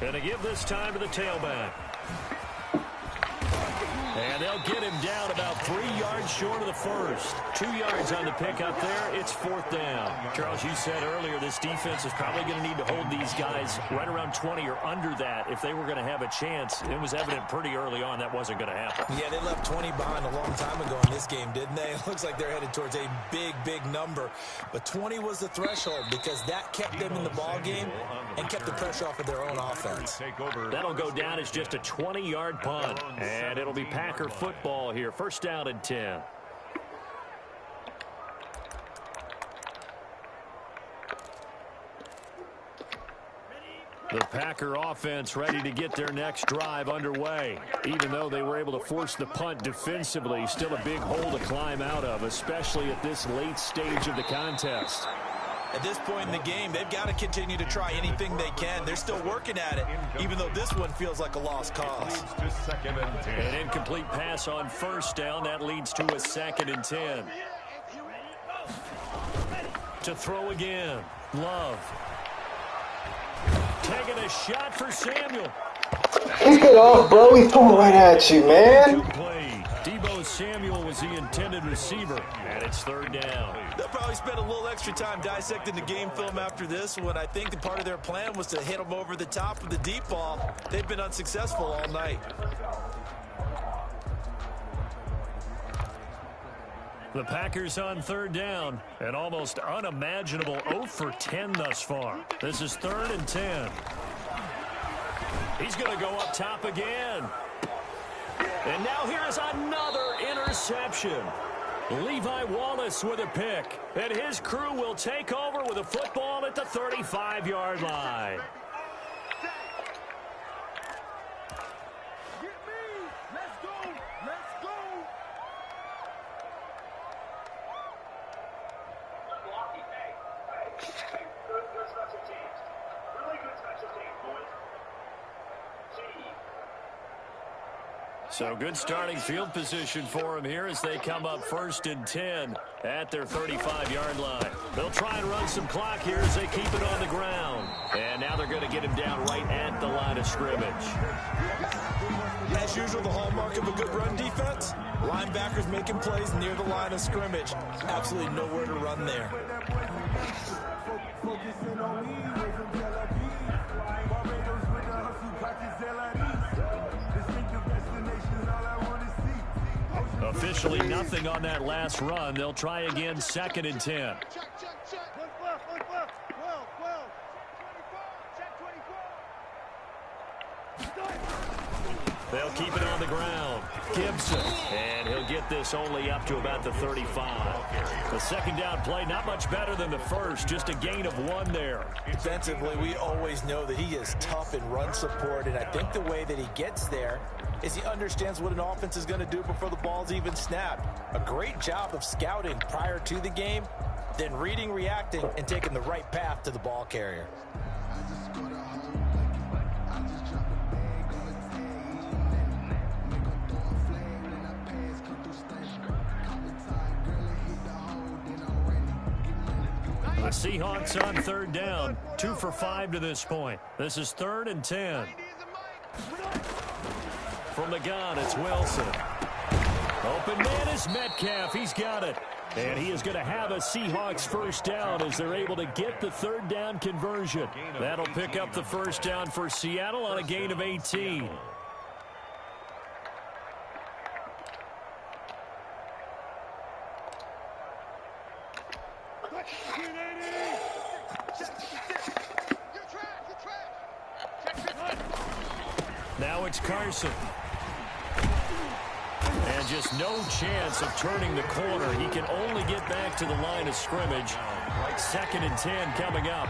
And to give this time to the tailback. And they'll get him down about 3 yards short of the first. 2 yards on the pickup there. It's fourth down. Charles, you said earlier this defense is probably going to need to hold these guys right around 20 or under that if they were going to have a chance. It was evident pretty early on that wasn't going to happen. Yeah, they left 20 behind a long time ago in this game, didn't they? It looks like they're headed towards a big, big number. But 20 was the threshold because that kept them in the ball game and kept the pressure off of their own offense. That'll go down as just a 20-yard punt. And it'll be Packer football here. First down and 10. The Packer offense ready to get their next drive underway. Even though they were able to force the punt defensively, still a big hole to climb out of, especially at this late stage of the contest. At this point in the game, they've got to continue to try anything they can. They're still working at it, even though this one feels like a lost cause. An incomplete pass on first down. That leads to a 2nd and 10. To throw again. Love. Taking a shot for Samuel. Kick it off, bro. He's coming right at you, man. Deebo Samuel was the intended receiver, and it's third down. They'll probably spend a little extra time dissecting the game film after this one. I think the part of their plan was to hit them over the top of the deep ball. They've been unsuccessful all night. The Packers on third down, an almost unimaginable 0 for 10 thus far. This is 3rd and 10. He's going to go up top again. And now here's another interception. Levi Wallace with a pick. And his crew will take over with a football at the 35-yard line. So good starting field position for him here as they come up 1st and 10 at their 35-yard line. They'll try and run some clock here as they keep it on the ground. And now they're going to get him down right at the line of scrimmage. As usual, the hallmark of a good run defense, linebackers making plays near the line of scrimmage. Absolutely nowhere to run there. Officially nothing on that last run. They'll try again 2nd and 10. They'll keep it on the ground. Gibson. And he'll get this only up to about the 35. The second down play, not much better than the first. Just a gain of 1 there. Defensively, we always know that he is tough in run support. And I think the way that he gets there is he understands what an offense is going to do before the ball's even snapped. A great job of scouting prior to the game, then reading, reacting, and taking the right path to the ball carrier. The Seahawks on third down, 2 for 5 to this point. This is 3rd and 10. From the gun, it's Wilson. Open man is Metcalf. He's got it. And he is going to have a Seahawks first down as they're able to get the 3rd down conversion. That'll pick up the first down for Seattle on a gain of 18. Now it's Carson. And just no chance of turning the corner. He can only get back to the line of scrimmage. 2nd and 10 coming up.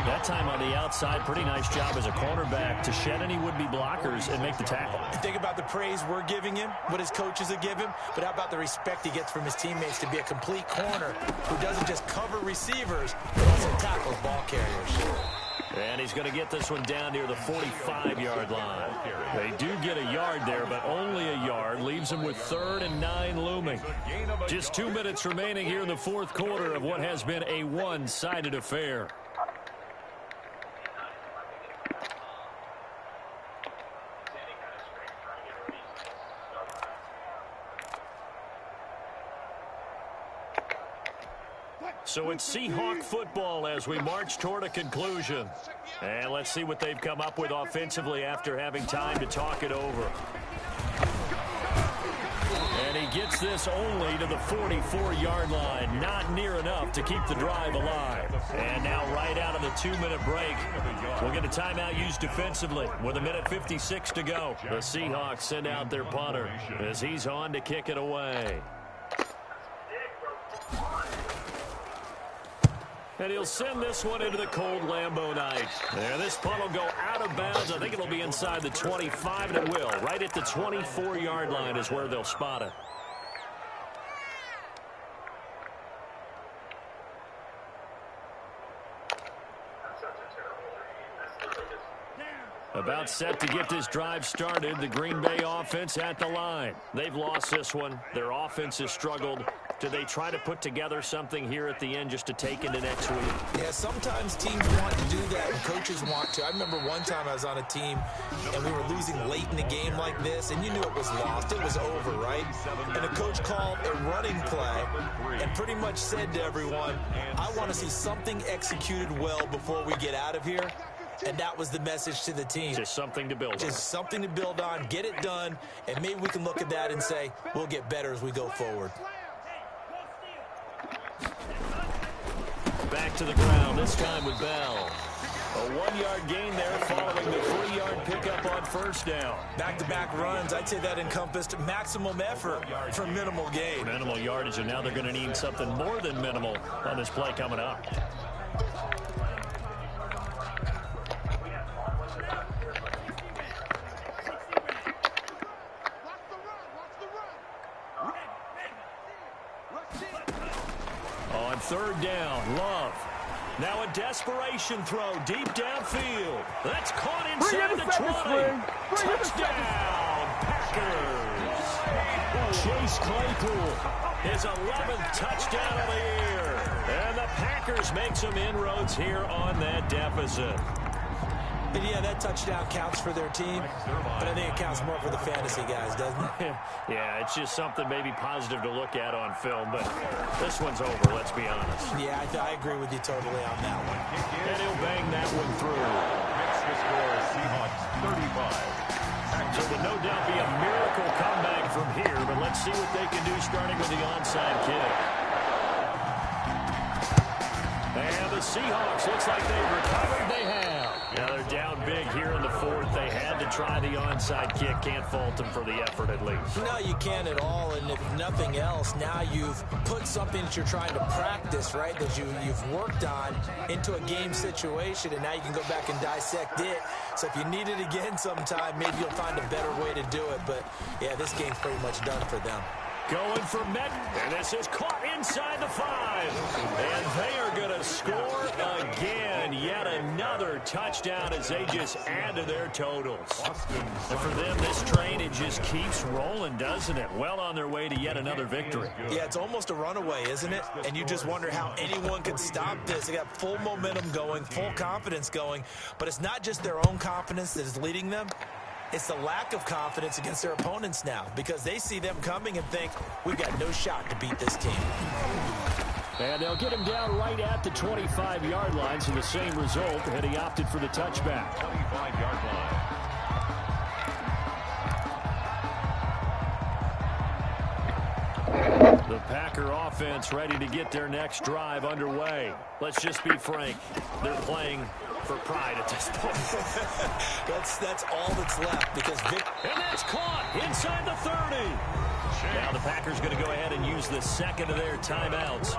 That time on the outside, pretty nice job as a cornerback to shed any would-be blockers and make the tackle. Think about the praise we're giving him, what his coaches have given him, but how about the respect he gets from his teammates to be a complete corner who doesn't just cover receivers, but also tackles ball carriers. And he's going to get this one down near the 45-yard line. They do get a yard there, but only a yard. Leaves them with 3rd and 9 looming. Just 2 minutes remaining here in the 4th quarter of what has been a one-sided affair. So it's Seahawk football as we march toward a conclusion. And let's see what they've come up with offensively after having time to talk it over. And he gets this only to the 44-yard line. Not near enough to keep the drive alive. And now right out of the 2-minute break, we'll get a timeout used defensively with 1:56 to go. The Seahawks send out their punter as he's on to kick it away. And he'll send this one into the cold Lambeau night. And this punt will go out of bounds. I think it'll be inside the 25, and it will. Right at the 24-yard line is where they'll spot it. About set to get this drive started. The Green Bay offense at the line. They've lost this one. Their offense has struggled. Do they try to put together something here at the end just to take into next week? Yeah, sometimes teams want to do that and coaches want to. I remember one time I was on a team and we were losing late in the game like this, and you knew it was lost. It was over, right? And the coach called a running play and pretty much said to everyone, I want to see something executed well before we get out of here. And that was the message to the team. Just something to build on. Just something to build on, get it done, and maybe we can look at that and say, we'll get better as we go forward. Back to the ground, this time with Bell. A 1-yard gain there following the 3-yard pickup on first down. Back-to-back runs, I'd say that encompassed maximum effort for minimal gain. Minimal yardage, and now they're going to need something more than minimal on this play coming up. On third down, Love. Now a desperation throw deep downfield. That's caught inside the 20. Touchdown, Packers. Chase Claypool, his 11th touchdown of the year. And the Packers make some inroads here on that deficit. And yeah, that touchdown counts for their team, but I think it counts more for the fantasy guys, doesn't it? Yeah, it's just something maybe positive to look at on film, but this one's over, let's be honest. Yeah, I agree with you totally on that one. And he'll bang that one through. Makes the score Seahawks 35. So will no doubt be a miracle comeback from here, but let's see what they can do starting with the onside kick. And the Seahawks looks like they've recovered. They have. Now they're down big here in the fourth. They had to try the onside kick. Can't fault them for the effort at least. No, you can't at all. And if nothing else, now you've put something that you're trying to practice, right, that you've worked on into a game situation, and now you can go back and dissect it. So if you need it again sometime, maybe you'll find a better way to do it. But, yeah, this game's pretty much done for them. Going for Met, and this is caught inside the 5. And they are going to score again. Yet another touchdown as they just add to their totals. And for them, this train, it just keeps rolling, doesn't it? Well on their way to yet another victory. Yeah, it's almost a runaway, isn't it? And you just wonder how anyone could stop this. They got full momentum going, full confidence going. But it's not just their own confidence that is leading them. It's the lack of confidence against their opponents now because they see them coming and think, we've got no shot to beat this team. And they'll get him down right at the 25-yard line, so the same result, and he opted for the touchback. 25-yard line. The Packer offense ready to get their next drive underway. Let's just be frank. They're playing for pride at this point. that's all that's left because and that's caught inside the 30. Now the Packers going to go ahead and use the second of their timeouts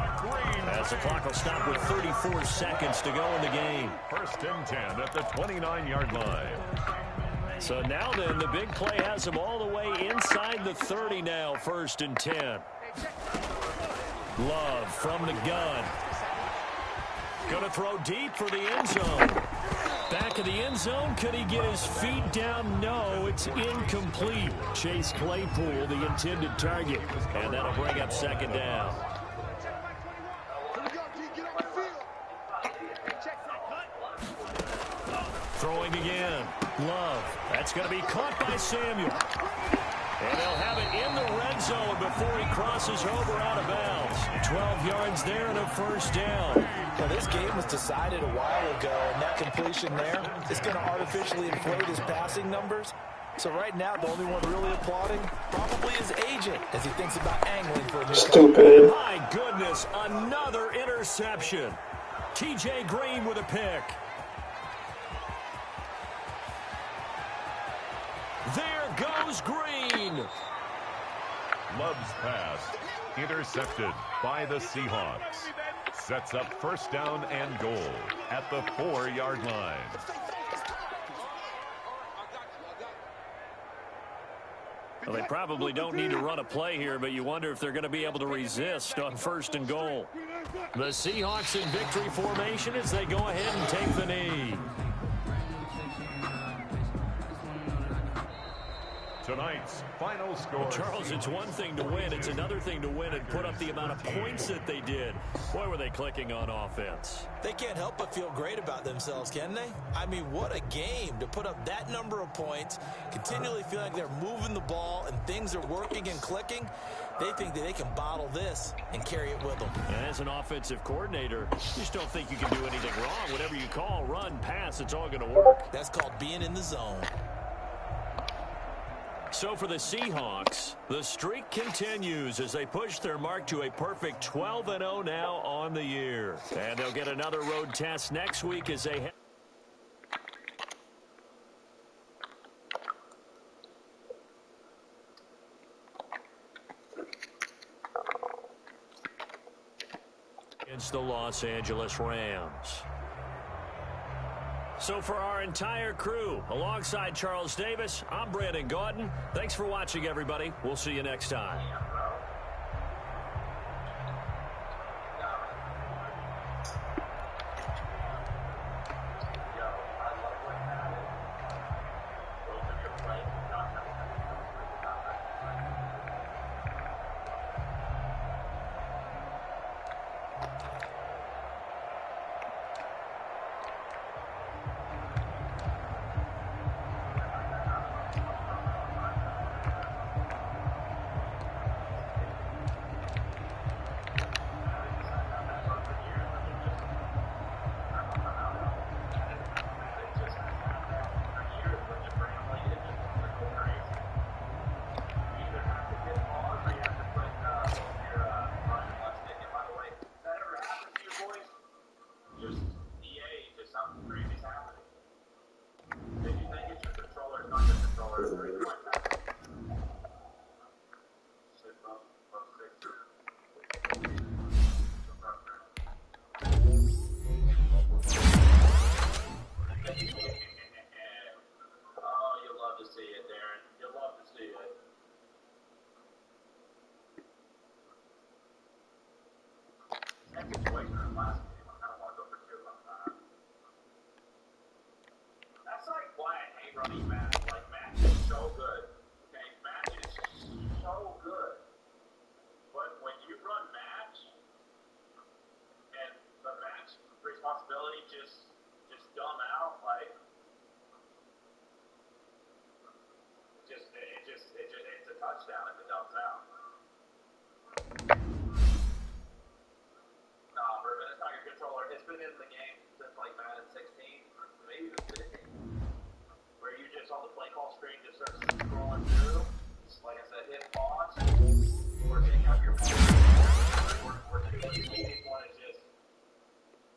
as the clock will stop with 34 seconds to go in the game. 1st and 10 at the 29-yard line. So now then, the big play has them all the way inside the 30 now, 1st and 10. Love from the gun. Going to throw deep for the end zone. Back of the end zone. Could he get his feet down? No, it's incomplete. Chase Claypool, the intended target. And that'll bring up 2nd down. Throwing again. Love. That's going to be caught by Samuel. And they'll have it in the red zone before he crosses over out of bounds. 12 yards there and a 1st down. Now, this game was decided a while ago, and that completion there is going to artificially inflate his passing numbers. So right now, the only one really applauding probably his agent as he thinks about angling for a new Stupid. My goodness, another interception. T.J. Green with a pick. There goes Green. Love's pass intercepted by the Seahawks. Sets up 1st down and goal at the 4-yard line. Well, they probably don't need to run a play here, but you wonder if they're going to be able to resist on 1st and goal. The Seahawks in victory formation as they go ahead and take the knee. Tonight's final score. Well, Charles, it's one thing to win. It's another thing to win and put up the amount of points that they did. Boy, were they clicking on offense. They can't help but feel great about themselves, can they? I mean, what a game to put up that number of points, continually feel like they're moving the ball and things are working and clicking. They think that they can bottle this and carry it with them. And as an offensive coordinator, you just don't think you can do anything wrong. Whatever you call, run, pass, it's all going to work. That's called being in the zone. So for the Seahawks, the streak continues as they push their mark to a perfect 12-0 now on the year. And they'll get another road test next week as they head against the Los Angeles Rams. So for our entire crew, alongside Charles Davis, I'm Brandon Gaudin. Thanks for watching, everybody. We'll see you next time.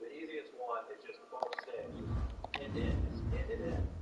The easiest one is just boom stick. Hit it in.